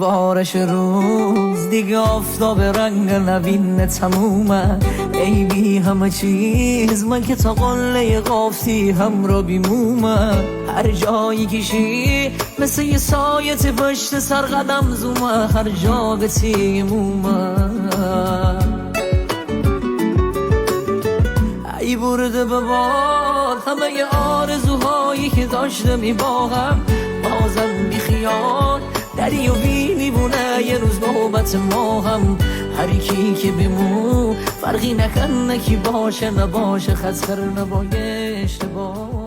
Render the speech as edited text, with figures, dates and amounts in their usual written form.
بارش روز دیگه آفتاب رنگ نوین تمومه. ای بی همه چیز من که تا قله قافتی هم را بیمومه. هر جایی کشی مثل یه سایت پشت سر قدم زومه. هر جا گتی مومه. ای برده به بار همه ی آرزوهایی که داشته میباهم. بازم بی خیال دری و بی میبونه یه روز نوبت ما هم. هر کی که بمون فرقی نکنه کی باشه نباشه. خسخر نبای اشتباه.